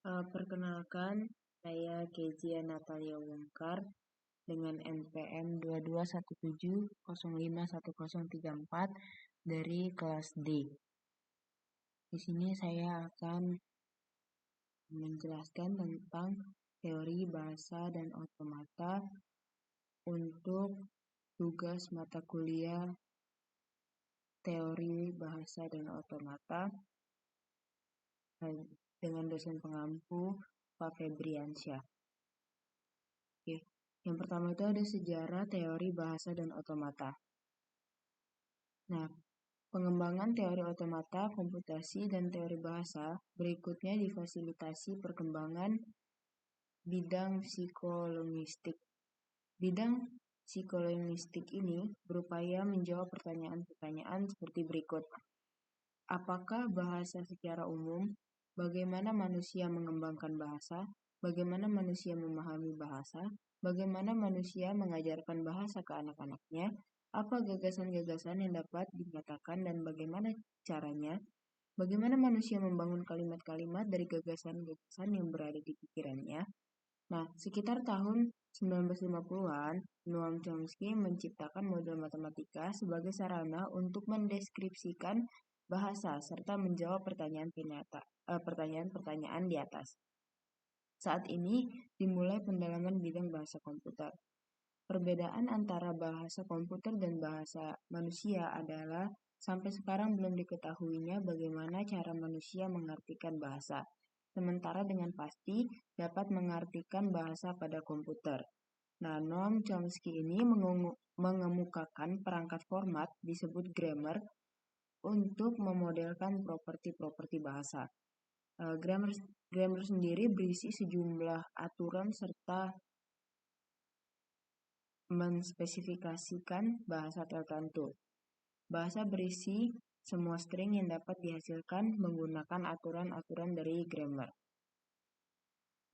Perkenalkan, saya Kezia Natalia Wongkar dengan NPM 2217051034 dari kelas D. Di sini saya akan menjelaskan tentang teori bahasa dan otomata untuk tugas mata kuliah teori bahasa dan otomata dengan dosen pengampu Pak Febriansyah. Oke. Yang pertama itu ada sejarah teori bahasa dan otomata. Nah, pengembangan teori otomata, komputasi, dan teori bahasa berikutnya difasilitasi perkembangan bidang psikolinguistik. Bidang psikolinguistik ini berupaya menjawab pertanyaan-pertanyaan seperti berikut. Apakah bahasa secara umum? Bagaimana manusia mengembangkan bahasa? Bagaimana manusia memahami bahasa? Bagaimana manusia mengajarkan bahasa ke anak-anaknya? Apa gagasan-gagasan yang dapat dinyatakan dan bagaimana caranya? Bagaimana manusia membangun kalimat-kalimat dari gagasan-gagasan yang berada di pikirannya? Nah, sekitar tahun 1950-an, Noam Chomsky menciptakan model matematika sebagai sarana untuk mendeskripsikan bahasa serta menjawab pertanyaan-pertanyaan di atas. Saat ini dimulai pendalaman bidang bahasa komputer. Perbedaan antara bahasa komputer dan bahasa manusia adalah sampai sekarang belum diketahuinya bagaimana cara manusia mengartikan bahasa, sementara dengan pasti dapat mengartikan bahasa pada komputer. Nah, Noam Chomsky ini mengemukakan perangkat format disebut grammar untuk memodelkan properti-properti bahasa. Grammar sendiri berisi sejumlah aturan serta menspesifikasikan bahasa tertentu. Bahasa berisi semua string yang dapat dihasilkan menggunakan aturan-aturan dari grammar.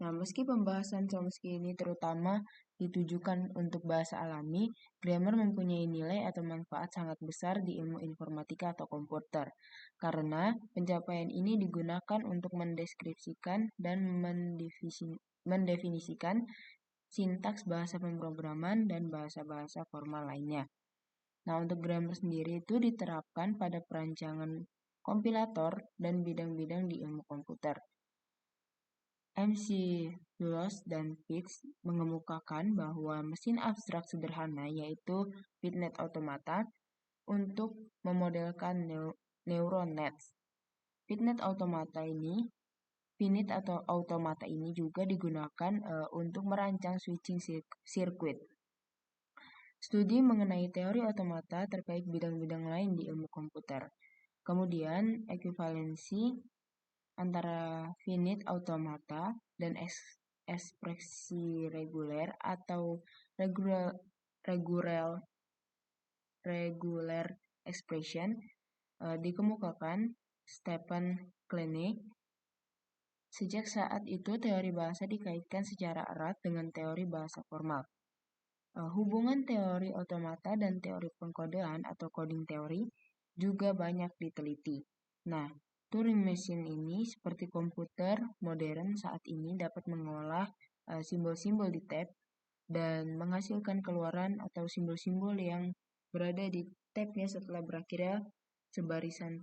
Nah, meski pembahasan Chomsky ini terutama ditujukan untuk bahasa alami, grammar mempunyai nilai atau manfaat sangat besar di ilmu informatika atau komputer, karena pencapaian ini digunakan untuk mendeskripsikan dan mendefinisikan sintaks bahasa pemrograman dan bahasa-bahasa formal lainnya. Nah, untuk grammar sendiri itu diterapkan pada perancangan kompilator dan bidang-bidang di ilmu komputer. McLuhan dan Pitts mengemukakan bahwa mesin abstrak sederhana yaitu finite automata untuk memodelkan neuron nets. Finite automata ini juga digunakan untuk merancang switching circuit. Studi mengenai teori otomata terkait bidang-bidang lain di ilmu komputer. Kemudian ekuivalensi antara finite automata dan ekspresi reguler atau regular expression dikemukakan Stephen Kleene. Sejak saat itu teori bahasa dikaitkan secara erat dengan teori bahasa formal. Hubungan teori otomata dan teori pengkodean atau coding teori juga banyak diteliti. Nah, Turing Machine ini seperti komputer modern saat ini dapat mengolah simbol-simbol di tab dan menghasilkan keluaran atau simbol-simbol yang berada di tabnya setelah berakhirnya sebarisan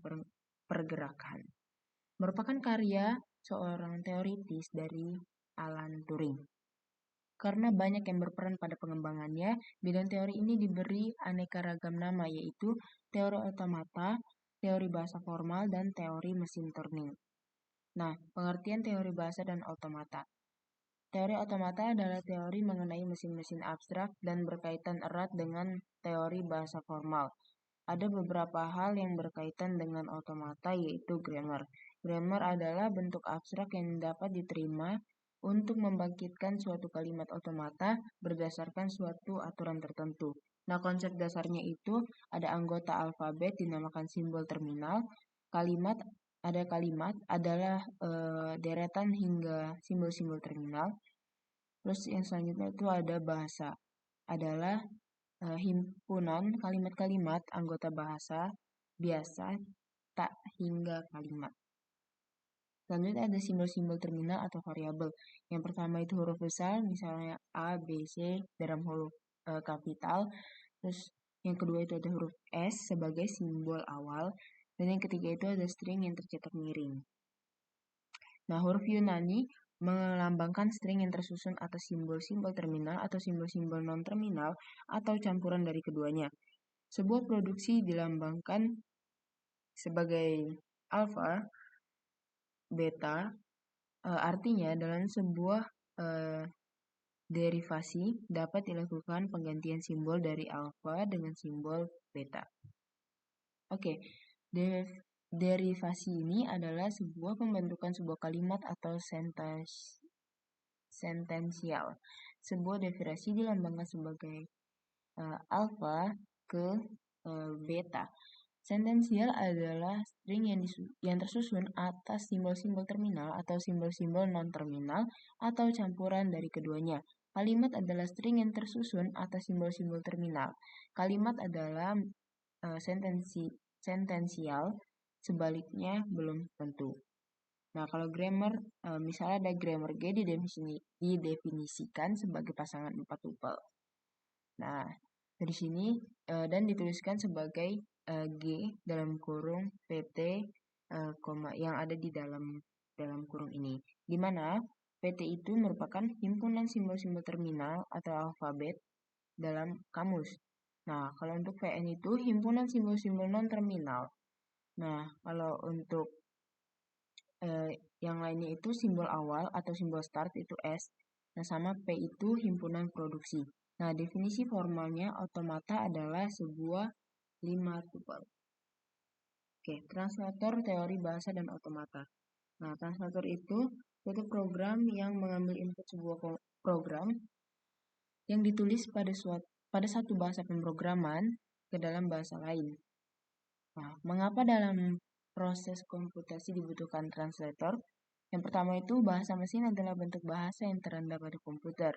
pergerakan. Merupakan karya seorang teoritis dari Alan Turing. Karena banyak yang berperan pada pengembangannya, bidang teori ini diberi aneka ragam nama yaitu teori otomata, teori bahasa formal, dan teori mesin Turing. Nah, pengertian teori bahasa dan otomata. Teori otomata adalah teori mengenai mesin-mesin abstrak dan berkaitan erat dengan teori bahasa formal. Ada beberapa hal yang berkaitan dengan otomata yaitu grammar. Grammar adalah bentuk abstrak yang dapat diterima untuk membangkitkan suatu kalimat otomata berdasarkan suatu aturan tertentu. Nah, konsep dasarnya itu ada anggota alfabet dinamakan simbol terminal, kalimat adalah deretan hingga simbol-simbol terminal. Terus yang selanjutnya itu ada bahasa, adalah himpunan kalimat-kalimat anggota bahasa biasa tak hingga kalimat. Selanjutnya ada simbol-simbol terminal atau variabel. Yang pertama itu huruf besar, misalnya A, B, C dalam huruf kapital. Terus yang kedua itu ada huruf S sebagai simbol awal. Dan yang ketiga itu ada string yang tercetak miring. Nah, huruf Yunani melambangkan string yang tersusun atas simbol-simbol terminal atau simbol-simbol non-terminal atau campuran dari keduanya. Sebuah produksi dilambangkan sebagai alfa, beta, artinya dalam sebuah derivasi dapat dilakukan penggantian simbol dari alfa dengan simbol beta. Oke, derivasi ini adalah sebuah pembentukan sebuah kalimat atau sentensial. Sebuah derivasi dilambangkan sebagai alfa ke beta. Sentensial adalah string yang tersusun atas simbol-simbol terminal atau simbol-simbol non-terminal atau campuran dari keduanya. Kalimat adalah string yang tersusun atas simbol-simbol terminal. Kalimat adalah sentensial, sebaliknya belum tentu. Nah, kalau grammar, misalnya ada grammar G didefinisikan sebagai pasangan 4 tupel. Nah, dari sini dan dituliskan sebagai G dalam kurung PT yang ada di dalam kurung ini. Di mana PT itu merupakan himpunan simbol-simbol terminal atau alfabet dalam kamus. Nah, kalau untuk VN itu himpunan simbol-simbol non-terminal. Nah, kalau untuk yang lainnya itu simbol awal atau simbol start itu S. Nah, sama P itu himpunan produksi. Nah, definisi formalnya otomata adalah sebuah 5 tupel. Oke, translator teori bahasa dan otomata. Nah, translator itu suatu program yang mengambil input sebuah program yang ditulis pada satu bahasa pemrograman ke dalam bahasa lain. Nah, mengapa dalam proses komputasi dibutuhkan translator? Yang pertama itu bahasa mesin adalah bentuk bahasa yang terendam pada komputer.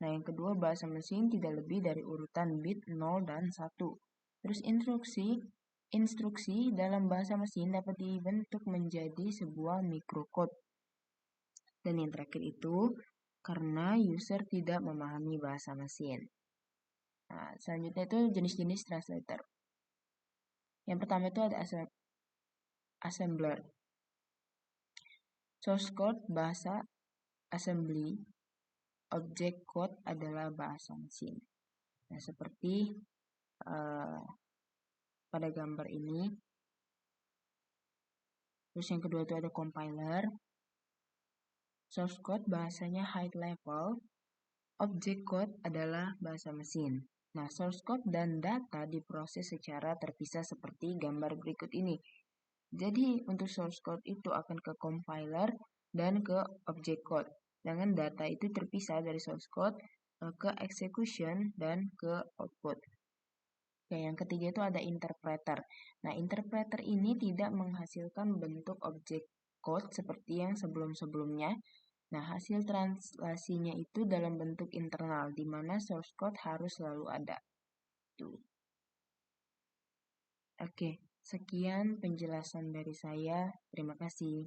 Nah, yang kedua bahasa mesin tidak lebih dari urutan bit 0 dan 1. Terus instruksi dalam bahasa mesin dapat dibentuk menjadi sebuah microcode. Dan yang terakhir itu karena user tidak memahami bahasa mesin. Nah, selanjutnya itu jenis-jenis translator. Yang pertama itu ada assembler. Source code bahasa assembly. Object code adalah bahasa mesin. Nah, seperti pada gambar ini. Terus yang kedua itu ada compiler. Source code bahasanya high level. Object code adalah bahasa mesin. Nah, source code dan data diproses secara terpisah seperti gambar berikut ini. Jadi, untuk source code itu akan ke compiler dan ke object code. Dengan data itu terpisah dari source code ke execution dan ke output. Oke, yang ketiga itu ada interpreter. Nah, interpreter ini tidak menghasilkan bentuk objek code seperti yang sebelum-sebelumnya. Nah, hasil translasinya itu dalam bentuk internal, di mana source code harus selalu ada. Tuh. Oke, sekian penjelasan dari saya. Terima kasih.